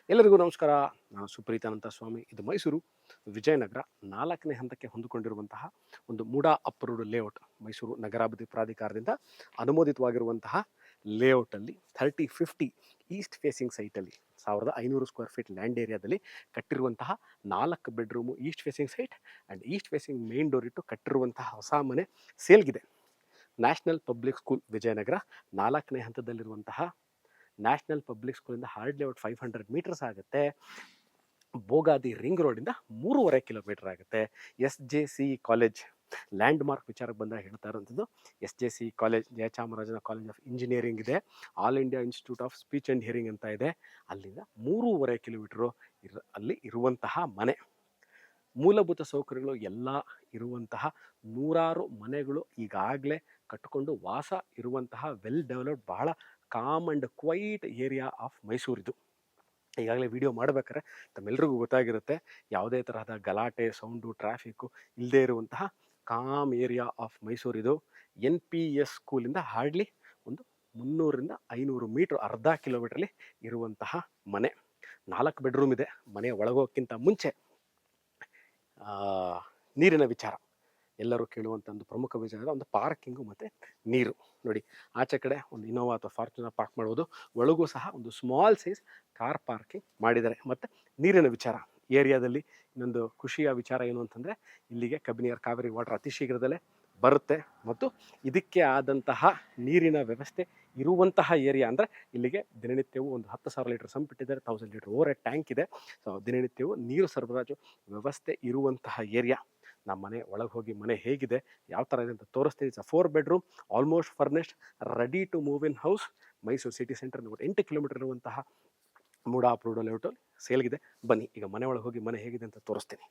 ಎಲ್ಲರಿಗೂ ನಮಸ್ಕಾರ. ನಾನು ಸುಪ್ರೀತಾನಂತ ಸ್ವಾಮಿ. ಇದು ಮೈಸೂರು ವಿಜಯನಗರ 4ನೇ ಹಂತಕ್ಕೆ ಹೊಂದಿಕೊಂಡಿರುವಂತಹ ಒಂದು ಮೂಡಾ ಅಪ್ರೂವ್ಡ್ ಲೇಔಟ್. ಮೈಸೂರು ನಗರಾಭಿವೃದ್ಧಿ ಪ್ರಾಧಿಕಾರದಿಂದ ಅನುಮೋದಿತವಾಗಿರುವಂತಹ ಲೇಔಟಲ್ಲಿ 3050 ಈಸ್ಟ್ ಫೇಸಿಂಗ್ ಸೈಟಲ್ಲಿ 1500 ಸ್ಕ್ವೇರ್ ಫೀಟ್ ಲ್ಯಾಂಡ್ ಏರಿಯಾದಲ್ಲಿ ಕಟ್ಟಿರುವಂತಹ 4 bedroom east facing site and east facing main door ಇಟ್ಟು ಕಟ್ಟಿರುವಂತಹ ಹೊಸ ಮನೆ ಸೇಲ್ಗಿದೆ. ನ್ಯಾಷನಲ್ ಪಬ್ಲಿಕ್ ಸ್ಕೂಲ್ ವಿಜಯನಗರ 4ನೇ ಹಂತದಲ್ಲಿರುವಂತಹ ನ್ಯಾಷನಲ್ ಪಬ್ಲಿಕ್ ಸ್ಕೂಲಿಂದ ಹಾರ್ಡ್ಲಿ ಔಟ್ 500 ಮೀಟರ್ಸ್ ಆಗುತ್ತೆ. ಬೋಗಾದಿ ರಿಂಗ್ ರೋಡಿಂದ 3.5 ಕಿಲೋಮೀಟರ್ ಆಗುತ್ತೆ. SJC ಕಾಲೇಜ್ ಲ್ಯಾಂಡ್ ಮಾರ್ಕ್ ವಿಚಾರಕ್ಕೆ ಬಂದಾಗ ಹೇಳ್ತಾ ಇರೋಂಥದ್ದು SJC ಕಾಲೇಜ್, ಜಯಚಾಮರಾಜನ ಕಾಲೇಜ್ ಆಫ್ ಇಂಜಿನಿಯರಿಂಗ್ ಇದೆ, all India institute of speech and hearing ಅಂತ ಇದೆ. ಅಲ್ಲಿಂದ 3.5 ಕಿಲೋಮೀಟರು ಅಲ್ಲಿ ಇರುವಂತಹ ಮನೆ. ಮೂಲಭೂತ ಸೌಕರ್ಯಗಳು ಎಲ್ಲ ಇರುವಂತಹ 100 ಮನೆಗಳು ಈಗಾಗಲೇ ಕಟ್ಟಿಕೊಂಡು ವಾಸ ಇರುವಂತಹ ವೆಲ್ ಡೆವಲಪ್ಡ್, ಬಹಳ calm and quiet area of ಮೈಸೂರಿದು. ಈಗಾಗಲೇ ವಿಡಿಯೋ ಮಾಡಬೇಕಾದ್ರೆ ತಮ್ಮೆಲ್ಲರಿಗೂ ಗೊತ್ತಾಗಿರುತ್ತೆ, ಯಾವುದೇ ತರಹದ ಗಲಾಟೆ, ಸೌಂಡು, ಟ್ರಾಫಿಕ್ಕು ಇಲ್ಲದೇ ಇರುವಂತಹ ಕಾಮ್ ಏರಿಯಾ ಆಫ್ ಮೈಸೂರಿದು. NPS ಸ್ಕೂಲಿಂದ ಹಾರ್ಡ್ಲಿ ಒಂದು 300ರಿಂದ 500 ಮೀಟ್ರ್, ಅರ್ಧ ಕಿಲೋಮೀಟ್ರಲ್ಲಿ ಇರುವಂತಹ ಮನೆ. 4 ಬೆಡ್ರೂಮ್ ಇದೆ. ಮನೆಯ ಒಳಗೋಕ್ಕಿಂತ ಮುಂಚೆ ನೀರಿನ ವಿಚಾರ ಎಲ್ಲರೂ ಕೇಳುವಂಥ ಒಂದು ಪ್ರಮುಖ ವಿಚಾರ, ಒಂದು ಪಾರ್ಕಿಂಗು ಮತ್ತು ನೀರು. ನೋಡಿ, ಆಚೆ ಕಡೆ ಒಂದು ಇನೋವಾ ಅಥವಾ ಫಾರ್ಚುನರ್ ಪಾರ್ಕ್ ಮಾಡ್ಬೋದು, ಒಳಗೂ ಸಹ ಒಂದು ಸ್ಮಾಲ್ ಸೈಜ್ ಕಾರ್ ಪಾರ್ಕಿಂಗ್ ಮಾಡಿದ್ದಾರೆ. ಮತ್ತು ನೀರಿನ ವಿಚಾರ ಏರಿಯಾದಲ್ಲಿ ಇನ್ನೊಂದು ಖುಷಿಯ ವಿಚಾರ ಏನು ಅಂತಂದರೆ, ಇಲ್ಲಿಗೆ ಕಬಿನಿಯರ್ ಕಾವೇರಿ ವಾಟರ್ ಅತಿ ಶೀಘ್ರದಲ್ಲೇ ಬರುತ್ತೆ ಮತ್ತು ಇದಕ್ಕೆ ಆದಂತಹ ನೀರಿನ ವ್ಯವಸ್ಥೆ ಇರುವಂತಹ ಏರಿಯಾ. ಅಂದರೆ ಇಲ್ಲಿಗೆ ದಿನನಿತ್ಯವೂ ಒಂದು 10,000 ಲೀಟರ್ ಸಂಪ್ ಇಟ್ಟಿದ್ದಾರೆ, 1000 ಲೀಟರ್ ಓವರ್ ಹೆಡ್ ಟ್ಯಾಂಕ್ ಇದೆ. ಸೊ ದಿನನಿತ್ಯವೂ ನೀರು ಸರಬರಾಜು ವ್ಯವಸ್ಥೆ ಇರುವಂತಹ ಏರಿಯಾ. ನಮ್ಮ ಮನೆ ಒಳಗೆ ಹೋಗಿ ಮನೆ ಹೇಗಿದೆ, ಯಾವ ಥರ ಇದೆ ಅಂತ ತೋರಿಸ್ತೀನಿ. It's 4 bedroom, almost furnished, ready to move in house. Mysuru city centre 8 kilometre ಇರುವಂತಹ ಮೂಡಾ ಅಪ್ರೂವ್ಡ್ ಲೇಔಟಲ್ಲಿ ಸೇಲ್ಗಿದೆ. ಬನ್ನಿ ಈಗ ಮನೆ ಒಳಗೆ ಹೋಗಿ ಮನೆ ಹೇಗಿದೆ ಅಂತ ತೋರಿಸ್ತೀನಿ.